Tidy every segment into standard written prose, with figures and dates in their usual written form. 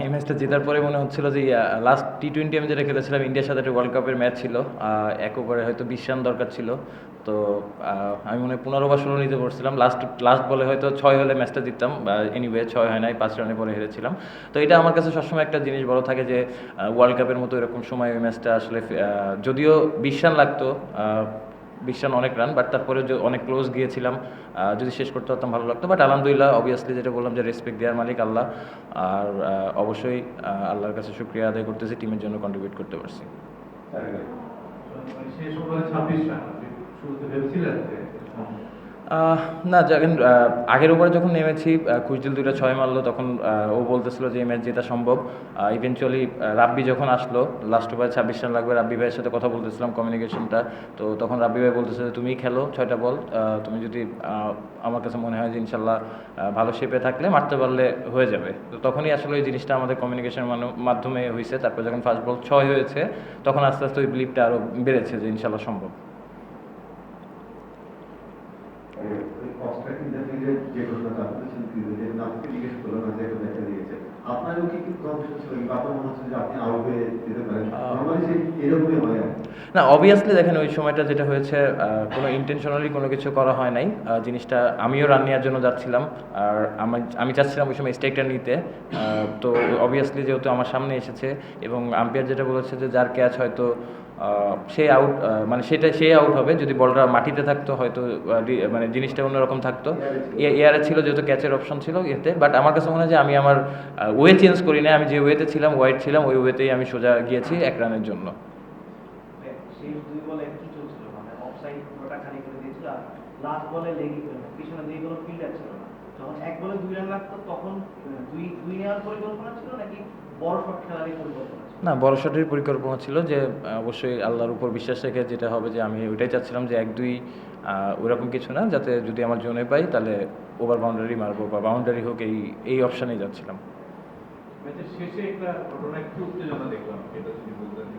এই ম্যাচটা জেতার পরে মনে হচ্ছিল যে লাস্ট টি-20 আমি যেটা খেলেছিলাম ইন্ডিয়ার সাথে একটা ওয়ার্ল্ড কাপের ম্যাচ ছিল, ১ ওভারে হয়তো ২০ রান দরকার ছিল। তো আমি মনে হয় ১৫ বা ১৬ নিতে পড়ছিলাম, লাস্ট লাস্ট বলে হয়তো ৬ হলে ম্যাচটা জিততাম, এনিওয়ে ৬ হয় নাই, ৫ রানে পরে হেরেছিলাম। তো এটা আমার কাছে সবসময় একটা জিনিস বড় থাকে যে ওয়ার্ল্ড কাপের মতো এরকম সময় ওই ম্যাচটা আসলে যদিও ২০ রান লাগতো, ২০ রান অনেক রান, বাট তারপরে অনেক ক্লোজ গিয়েছিলাম, যদি শেষ করতে পারতাম ভালো লাগতো। বাট আলহামদুলিল্লাহ, অবভিয়াসলি যেটা বললাম যে রেসপেক্ট দেওয়ার মালিক আল্লাহ। আর অবশ্যই আল্লাহর কাছে শুকরিয়া আদায় করতেছি, টিমের জন্য কন্ট্রিবিউট করতে পারছি। শেষ ওভারে ২৬ রান, আপনি শুরুতে ভেবেছিলেন যে না, যখন আগের ওভারে যখন নেমেছি, খুশদিল ২টা ৬ মারলো, তখন ও বলতেছিল যে এই ম্যাচ জেতা সম্ভব। ইভেনচুয়ালি রাব্বি যখন আসলো, লাস্ট ওভারে ২৬ রান লাগবে, রাব্বি ভাইয়ের সাথে কথা বলতেছিলাম কমিউনিকেশনটা। তো তখন রাব্বি ভাই বলতেছে যে তুমিই খেলো ৬টা বল, তুমি যদি আমার কাছে মনে হয় যে ইনশাল্লাহ ভালো শেপে থাকলে মারতে পারলে হয়ে যাবে। তো তখনই আসলে ওই জিনিসটা আমাদের কমিউনিকেশনের মাধ্যমে হয়েছে। তারপর যখন ফার্স্ট বল ৬ হয়েছে, তখন আস্তে আস্তে ওই বিলিভটা আরও বেড়েছে যে ইনশাল্লাহ সম্ভব। না, অবভিয়াসলি দেখেন ওই সময়টা যেটা হয়েছে, কোনো ইন্টেনশনালি কোনো কিছু করা হয় নাই। জিনিসটা আমিও রান নেওয়ার জন্য যাচ্ছিলাম, আর আমি চাচ্ছিলাম ওই সময় স্ট্রাইকটা নিতে। তো অবভিয়াসলি যেহেতু আমার সামনে এসেছে এবং আম্পায়ার যেটা বলেছে যে যার ক্যাচ হয়তো সে আউট, মানে সে আউট হবে। যদি বলটা মাটিতে থাকতো হয়তো মানে জিনিসটা অন্যরকম থাকতো। এয়ারে ছিল যেহেতু ক্যাচের অপশন ছিল এতে। বাট আমার কাছে মনে হয় যে আমি আমার ওয়ে চেঞ্জ করি না, আমি যে ওয়েতে ছিলাম, ওয়াইড ছিলাম, ওই ওয়েতেই আমি সোজা গিয়েছি ১ রানের জন্য। শেষ ২ বলে কি চলছিল, মানে অফসাইড পুরোটা খালি করে দিয়েছিল, আর লাস্ট বলে পিছনে দিয়ে কোনো ফিল্ডার ছিল না। যখন ১ বলে ২ রান লাগতো তখন দুই নেওয়ার পরিকল্পনা ছিল নাকি বড় শট খেলারই পরিকল্পনা ছিল? না, বড় শটের পরিকল্পনা ছিল যে অবশ্যই আল্লাহর উপর বিশ্বাস রেখে যেটা হবে যে আমি ওইটাই চাচ্ছিলাম যে ১-২ ওরকম কিছু না, যাতে যদি আমার জোনে পাই তাহলে ওভার বাউন্ডারি মারবো বা বাউন্ডারি হোক, এই অপশানেই যাচ্ছিলাম। ম্যাচের শেষে একটা ঘটনা, একটু উত্তেজনা দেখলাম, এটা যদি বলতেন কি?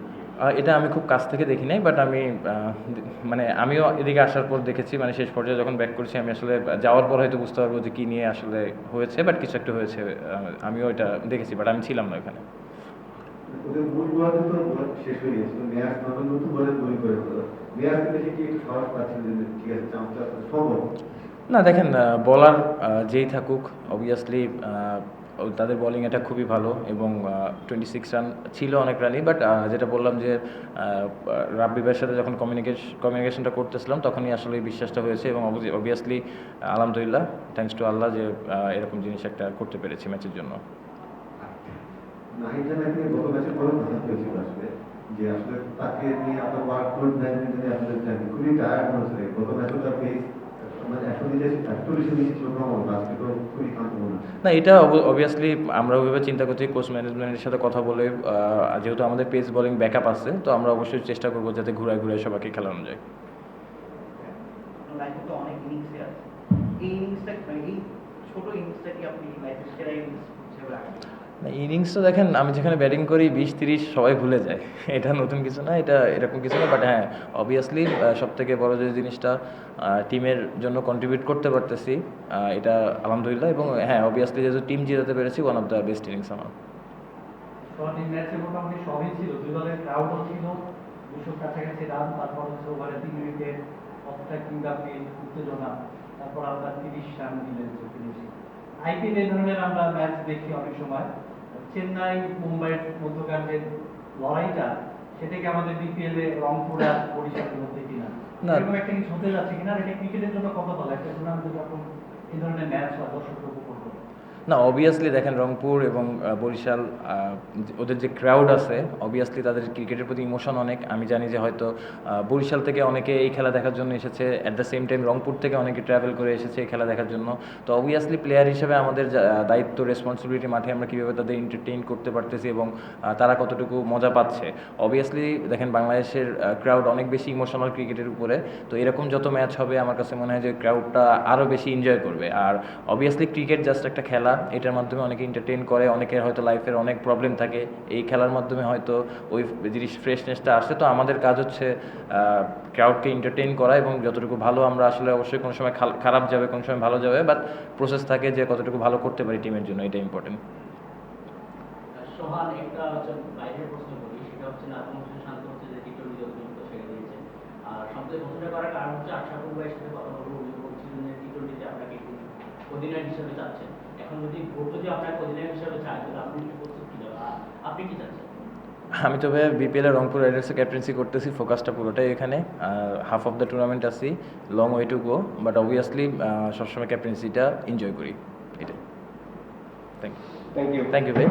এটা আমি খুব কাছ থেকে দেখি নাই, বাট আমি মানে আমিও এদিকে আসার পর দেখেছি, মানে শেষ পর্যায়ে যখন ব্যাক করছি আমি আসলে যাওয়ার পর হয়তো বুঝতে পারবো যে কী নিয়ে আসলে হয়েছে, বাট কিছু একটা হয়েছে। আমিও এটা দেখেছি, বাট আমি ছিলাম না এখানে। ওদের মূল বলাতে তো শেষ হয়ে গেছিল, মেয়াজ নতুন নতুন বলে তৈরি করে ফেলো। মেয়াজকে দেখে কি একটু সাহস পাচ্ছিল যে ঠিক আছে, চান্সটা সম্ভব? না দেখেন, বলার যেই থাকুক, অবভিয়াসলি তাদের বোলিং এটা খুবই ভালো এবং 26 রান ছিল অনেক রানই। বাট যেটা বললাম যে রাব্বি ভাইয়ের সাথে যখন কমিউনিকেশনটা করতেছিলাম তখনই আসলে এই বিশ্বাসটা হয়েছে এবং অবভিয়াসলি আলহামদুলিল্লাহ, থ্যাঙ্কস টু আল্লাহ যে এরকম জিনিস একটা করতে পেরেছি ম্যাচের জন্য। নাহিদা নাকি গত ম্যাচের পরে কথা হয়েছিল আসলে, যে আসলে তাকে নিয়ে আপনার ওয়ার্কলোড ম্যানেজমেন্ট নিয়ে আসলে খুবই টায়ার্ড মনে হচ্ছে। গত ম্যাচও তার পেস মানে 140 বেশি ছিল কম, আজকে তো খুবই ক্লান্ত মনে হচ্ছে। না, এটা অবভিয়াসলি আমরা ওইভাবে চিন্তা করছি, কোচ ম্যানেজমেন্টের সাথে কথা বলে, যেহেতু আমাদের পেস বোলিং ব্যাকআপ আছে, তো আমরা অবশ্যই চেষ্টা করবো যাতে ঘুরায় ঘুরায় সবাইকে খেলানো যায়। লাইফে তো অনেক ইনিংসই আছে, এই ইনিংসটা মানে এই ছোট ইনিংসটা কি আপনি লাইফের সেরা ইনিংস হিসেবে রাখেন? না, ইনিংস তো দেখেন আমি যেখানে ব্যাটিং করি ২০-৩০ সবাই ভুলে যায়। এটা নতুন কিছু না, এটা এরকম কিছু না। বাট হ্যাঁ, অবভিয়াসলি সবথেকে বড় যে জিনিসটা টিমের জন্য কন্ট্রিবিউট করতে পারতেছি, এটা আলহামদুলিল্লাহ। এবং হ্যাঁ, অবভিয়াসলি যেহেতু টিম জিতাতে পেরেছি, one of the best innings আমার। এই ম্যাচে মোটামুটি সবই ছিল, দুই দলের ক্রাউডও ছিল, ২০০ কাছাকাছি রান, তারপর হচ্ছে ওভারে ৩ উইকেট, অফটা কিংবা উত্তেজনা, তারপর আমরা ৩০ রান দিলেন ফিনিশিং। আইপিএল এই ধরনের আমরা ম্যাচ দেখি অনেক সময়, চেন্নাই মুম্বাইয়ের মধ্যকার যে লড়াইটা, সেটাকে আমাদের বিপিএল এ রংপুর আর বরিশালের মধ্যে কিনা না। এরকম একটা কিছু হতে যাচ্ছে কিনা, এটা ক্রিকেটের জন্য কত ভালো একটা টুর্নামেন্টে যখন এই ধরনের ম্যাচ হয় দর্শক উপভোগ করবে? না, অবভিয়াসলি দেখেন রংপুর এবং বরিশাল, ওদের যে ক্রাউড আছে, অবভিয়াসলি তাদের ক্রিকেটের প্রতি ইমোশন অনেক। আমি জানি যে হয়তো বরিশাল থেকে অনেকে এই খেলা দেখার জন্য এসেছে, at the same time Rangpur থেকে অনেকে ট্রাভেল করে এসেছে এই খেলা দেখার জন্য। তো অবভিয়াসলি প্লেয়ার হিসেবে আমাদের দায়িত্ব, রেসপন্সিবিলিটি, মাঠে আমরা কীভাবে তাদের এন্টারটেইন করতে পারতেছি এবং তারা কতটুকু মজা পাচ্ছে। অবভিয়াসলি দেখেন বাংলাদেশের ক্রাউড অনেক বেশি ইমোশনাল ক্রিকেটের উপরে। তো এরকম যত ম্যাচ হবে আমার কাছে মনে হয় যে ক্রাউডটা আরও বেশি এনজয় করবে। আর অবভিয়াসলি ক্রিকেট জাস্ট একটা খেলা, এটার মাধ্যমে অনেকে এন্টারটেইন করে, অনেকের হয়তো লাইফের অনেক প্রবলেম থাকে, এই খেলার মাধ্যমে হয়তো ওই জিনিস ফ্রেশনেসটা আসে। তো আমাদের কাজ হচ্ছে ক্রাউডকে এন্টারটেইন করা এবং যতটুকু ভালো আমরা আসলে, অবশ্যই কোনো সময় খারাপ যাবে, কোনো সময় ভালো যাবে, বাট প্রসেস থাকে যে কতটুকু ভালো করতে পারি টিমের জন্য, এটা ইম্পর্টেন্ট। সোহান একটা হচ্ছে বাইরের প্রশ্ন করি, সেটা হচ্ছে না আপনার হচ্ছে শান্ত হচ্ছে যে টি-20 অতিরিক্ত ছেড়ে দিয়েছে। আর সম্প্রতি প্রশ্নটা করার কারণ হচ্ছে আশরাফুল ভাইয়ের সাথে কথা বলবো, উনি বলছিলেন যে টি-20তে আপনাকে অধিনায়ক হিসেবে চাচ্ছেন। এখন যদি বোর্ড যদি আপনাকে অধিনায়ক হিসেবে চায় তাহলে আপনি কি প্রস্তুত কি যাবেন? আপনি কি চাচ্ছেন? আমি তবে বিপিএল এর রংপুর রাইডার্সের ক্যাপ্টেন্সি করতেছি, ফোকাসটা পুরোটাই এখানে। হাফ অফ দ্য টুর্নামেন্ট আছি, long way to go, but obviously সবসময় ক্যাপ্টেন্সিটা এনজয় করি, এটাই। থ্যাংক ইউ ভাই।